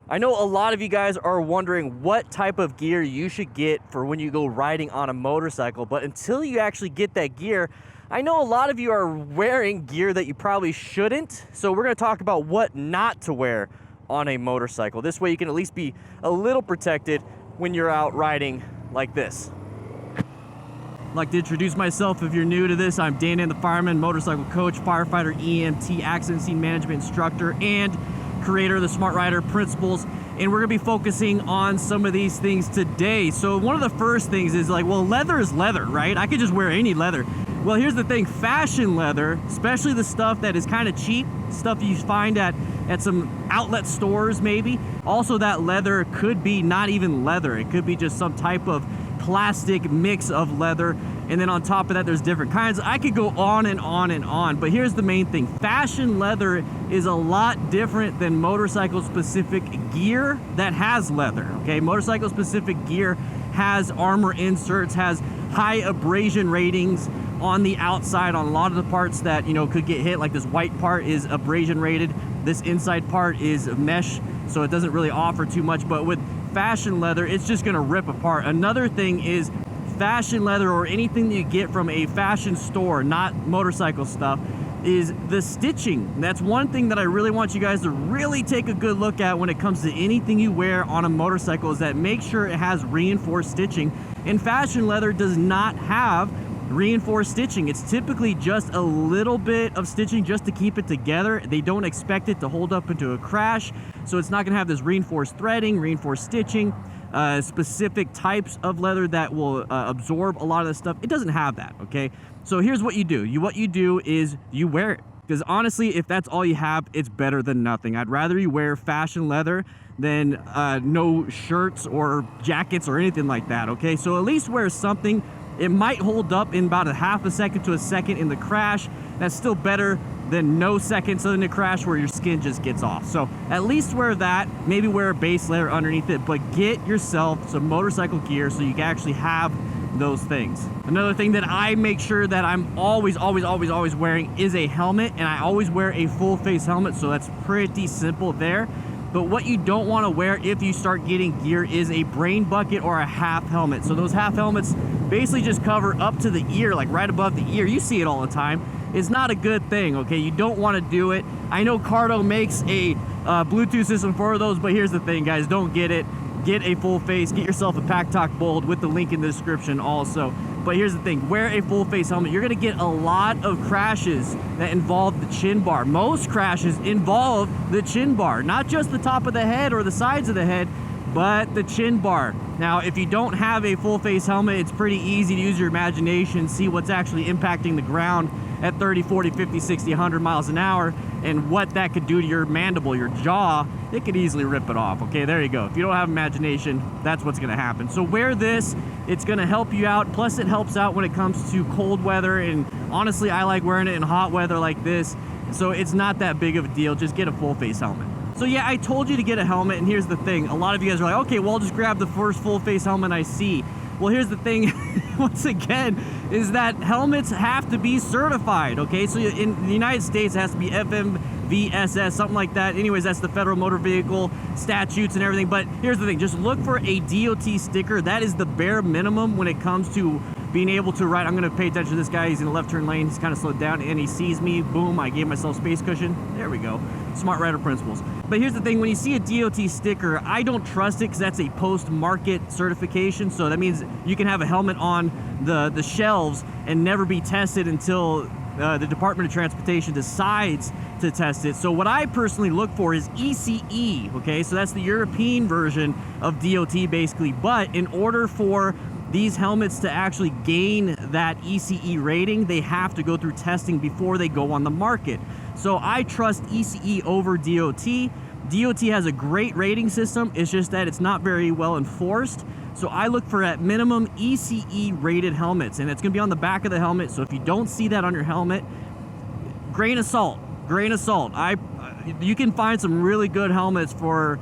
I know a lot of you guys are wondering what type of gear you should get for when you go riding on a motorcycle, but until you actually get that gear, I know a lot of you are wearing gear that you probably shouldn't, so we're going to talk about what not to wear on a motorcycle. This way you can at least be a little protected when you're out riding like this. I'd like to introduce myself if you're new to this. I'm Denim, the fireman, motorcycle coach, firefighter, EMT, accident scene management instructor, and creator of the Smart Rider Principles, and we're gonna be focusing on some of these things today. So one of the first things is like, well, leather is leather, right? I could just wear any leather. Well, here's the thing, fashion leather, especially the stuff that is kind of cheap, stuff you find at some outlet stores maybe. Also, that leather could be not even leather. It could be just some type of plastic mix of leather, and then on top of that there's different kinds. I could go on and on and on, but here's the main thing. Fashion leather is a lot different than motorcycle specific gear that has leather, okay? Motorcycle specific gear has armor inserts, has high abrasion ratings on the outside on a lot of the parts that, you know, could get hit. Like this white part is abrasion rated, this inside part is mesh, so it doesn't really offer too much. But with fashion leather, it's just gonna rip apart. Another thing is fashion leather, or anything that you get from a fashion store, not motorcycle stuff, is the stitching. That's one thing that I really want you guys to really take a good look at when it comes to anything you wear on a motorcycle, is that make sure it has reinforced stitching. And fashion leather does not have reinforced stitching. It's typically just a little bit of stitching just to keep it together. They don't expect it to hold up into a crash, so it's not going to have this reinforced threading, reinforced stitching, specific types of leather that will absorb a lot of this stuff. It doesn't have that, okay? So here's what you do. What you do is you wear it, because honestly, if that's all you have, it's better than nothing. I'd rather you wear fashion leather than no shirts or jackets or anything like that, okay? So at least wear something. It might hold up in about a half a second to a second in the crash. That's still better than no seconds in the crash where your skin just gets off. So at least wear that, maybe wear a base layer underneath it, but get yourself some motorcycle gear so you can actually have those things. Another thing that I make sure that I'm always wearing is a helmet, and I always wear a full face helmet, so that's pretty simple there. But what you don't want to wear if you start getting gear is a brain bucket or a half helmet. So those half helmets basically just cover up to the ear, like right above the ear. You see it all the time. It's not a good thing, okay? You don't want to do it. I know Cardo makes a Bluetooth system for those, but here's the thing, guys, don't get it. Get a full face, get yourself a Pack Talk Bold with the link in the description also. But here's the thing, wear a full face helmet. You're gonna get a lot of crashes that involve the chin bar. Most crashes involve the chin bar, not just the top of the head or the sides of the head, but the chin bar. Now, if you don't have a full face helmet, it's pretty easy to use your imagination, see what's actually impacting the ground at 30, 40, 50, 60, 100 miles an hour, and what that could do to your mandible, your jaw. It could easily rip it off. Okay, there you go. If you don't have imagination, that's what's gonna happen. So wear this, it's gonna help you out. Plus it helps out when it comes to cold weather, and honestly, I like wearing it in hot weather like this, so it's not that big of a deal. Just get a full face helmet. So yeah, I told you to get a helmet, and here's the thing. A lot of you guys are like, okay, well, I'll just grab the first full face helmet I see. Well, here's the thing, once again, is that helmets have to be certified, okay? So in the United States, it has to be FMVSS, something like that. Anyways, that's the Federal Motor Vehicle statutes and everything. But here's the thing, just look for a DOT sticker. That is the bare minimum when it comes to being able to ride. I'm gonna pay attention to this guy. He's in the left turn lane. He's kind of slowed down, and he sees me. Boom, I gave myself space cushion. There we go. Smart Rider Principles. But here's the thing, when you see a DOT sticker, I don't trust it, because that's a post-market certification. So that means you can have a helmet on the shelves and never be tested until the Department of Transportation decides to test it. So what I personally look for is ECE, okay? So that's the European version of DOT basically. But in order for these helmets to actually gain that ECE rating, they have to go through testing before they go on the market. So I trust ECE over DOT. DOT has a great rating system, it's just that it's not very well enforced. So I look for at minimum ECE rated helmets, and it's gonna be on the back of the helmet. So if you don't see that on your helmet, grain of salt, grain of salt. You can find some really good helmets for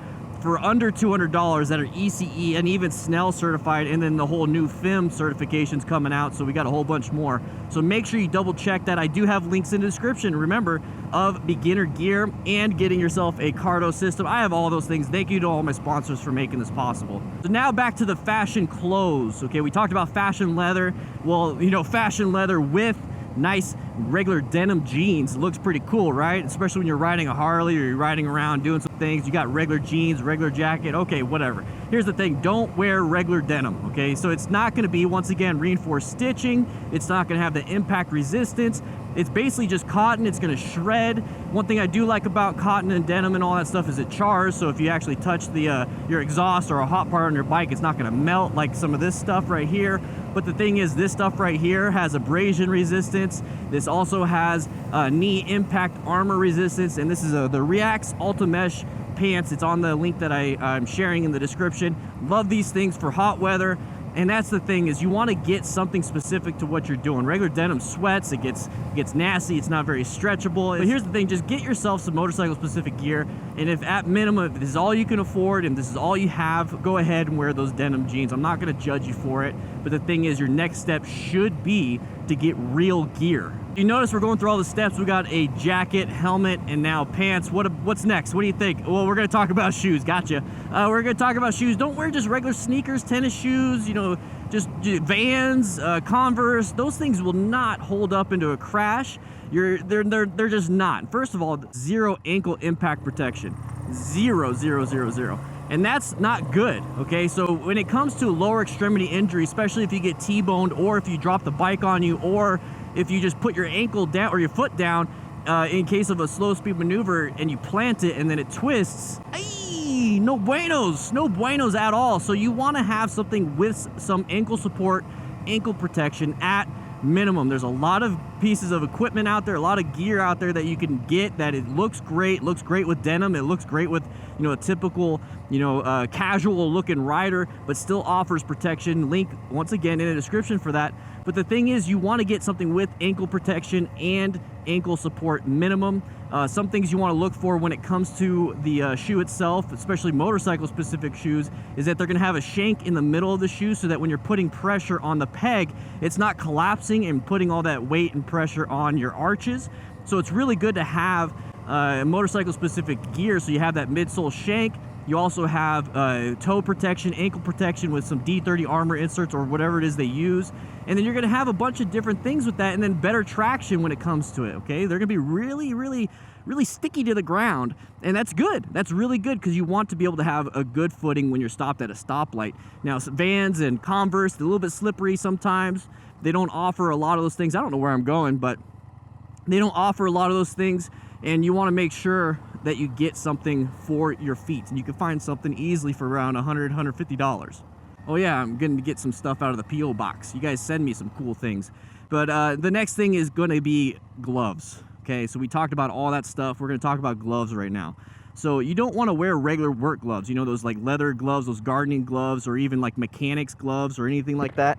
for under $200 that are ECE and even Snell certified, and then the whole new FIM certifications coming out, so we got a whole bunch more. So make sure you double check that. I do have links in the description, remember, of beginner gear and getting yourself a Cardo system. I have all those things. Thank you to all my sponsors for making this possible. So now back to the fashion clothes. Okay, we talked about fashion leather. Well, you know, fashion leather with nice regular denim jeans. It looks pretty cool, right? Especially when you're riding a Harley or you're riding around doing some things. You got regular jeans, regular jacket, okay, whatever. Here's the thing, don't wear regular denim, okay? So it's not gonna be, once again, reinforced stitching. It's not gonna have the impact resistance. It's basically just cotton. It's gonna shred. One thing I do like about cotton and denim and all that stuff is it chars, so if you actually touch the your exhaust or a hot part on your bike, it's not gonna melt like some of this stuff right here. But the thing is, this stuff right here has abrasion resistance. This also has knee impact armor resistance, and this is the Reacts Ultra Mesh pants. It's on the link that I'm sharing in the description. Love these things for hot weather. And that's the thing, is you want to get something specific to what you're doing. Regular denim sweats, it gets nasty, it's not very stretchable. But here's the thing, just get yourself some motorcycle specific gear, and if at minimum, if this is all you can afford and this is all you have, go ahead and wear those denim jeans. I'm not going to judge you for it, but the thing is, your next step should be to get real gear. You notice we're going through all the steps. We got a jacket, helmet, and now pants. What's next? What do you think? Well, we're gonna talk about shoes. Gotcha. We're gonna talk about shoes. Don't wear just regular sneakers, tennis shoes, you know, just Vans, Converse. Those things will not hold up into a crash. They're just not. First of all, zero ankle impact protection. Zero. And that's not good, okay? So when it comes to lower extremity injury, especially if you get T-boned or if you drop the bike on you, or if you just put your ankle down or your foot down in case of a slow speed maneuver and you plant it and then it twists, ay, no buenos at all. So you want to have something with some ankle support, ankle protection at minimum. There's a lot of pieces of equipment out there, a lot of gear out there that you can get that it looks great with denim, it looks great with, you know, a typical, you know, casual looking rider, but still offers protection. Link once again in the description for that. But the thing is, you want to get something with ankle protection and ankle support minimum. Some things you want to look for when it comes to the shoe itself, especially motorcycle specific shoes, is that they're going to have a shank in the middle of the shoe so that when you're putting pressure on the peg, it's not collapsing and putting all that weight and pressure on your arches. So it's really good to have motorcycle specific gear, so you have that midsole shank. You also have toe protection, ankle protection with some D30 armor inserts or whatever it is they use. And then you're gonna have a bunch of different things with that, and then better traction when it comes to it, okay? They're gonna be really sticky to the ground, and that's good. That's really good, because you want to be able to have a good footing when you're stopped at a stoplight. Now, Vans and Converse, they're a little bit slippery sometimes. They don't offer a lot of those things. I don't know where I'm going, but they don't offer a lot of those things, and you wanna make sure that you get something for your feet, and you can find something easily for around $100, $150. Oh yeah, I'm gonna get some stuff out of the P.O. box. You guys send me some cool things. But the next thing is gonna be gloves. Okay, so we talked about all that stuff. We're gonna talk about gloves right now. So you don't wanna wear regular work gloves. You know, those like leather gloves, those gardening gloves, or even like mechanics gloves or anything like that.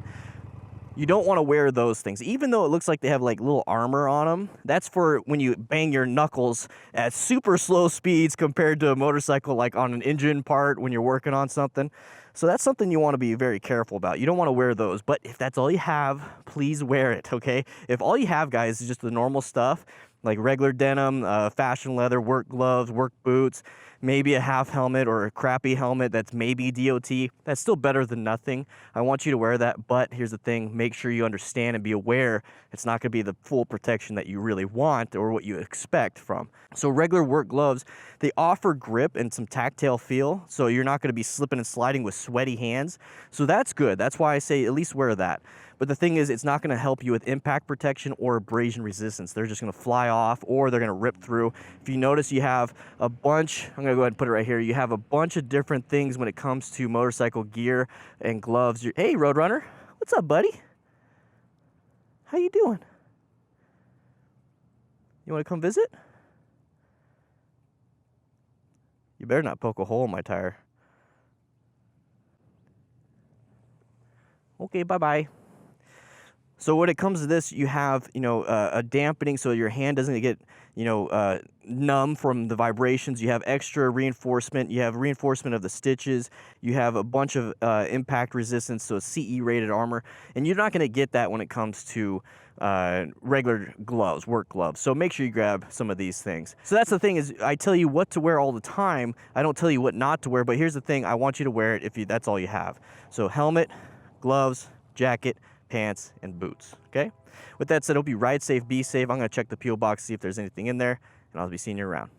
You don't want to wear those things, even though it looks like they have like little armor on them. That's for when you bang your knuckles at super slow speeds compared to a motorcycle, like on an engine part when you're working on something. So that's something you want to be very careful about. You don't want to wear those, but if that's all you have, please wear it, okay? If all you have, guys, is just the normal stuff, like regular denim, fashion leather, work gloves, work boots, maybe a half helmet or a crappy helmet that's maybe DOT, that's still better than nothing. I want you to wear that, but here's the thing, make sure you understand and be aware it's not going to be the full protection that you really want or what you expect from. So regular work gloves, they offer grip and some tactile feel, so you're not going to be slipping and sliding with sweaty hands. So that's good. That's why I say at least wear that. But the thing is, it's not going to help you with impact protection or abrasion resistance. They're just going to fly off or they're going to rip through. If you notice, you have a bunch, I'm going to go ahead and put it right here. You have a bunch of different things when it comes to motorcycle gear and gloves. Hey, Roadrunner. What's up, buddy? How you doing? You want to come visit? You better not poke a hole in my tire. Okay, bye-bye. So when it comes to this, you have, a dampening so your hand doesn't get, numb from the vibrations. You have extra reinforcement. You have reinforcement of the stitches. You have a bunch of impact resistance, so CE rated armor. And you're not going to get that when it comes to regular gloves, work gloves. So make sure you grab some of these things. So that's the thing, is I tell you what to wear all the time. I don't tell you what not to wear, but here's the thing. I want you to wear it if that's all you have. So helmet, gloves, jacket, pants, and boots, okay? With that said, hope you ride safe, be safe. I'm going to check the P.O. box, see if there's anything in there, and I'll be seeing you around.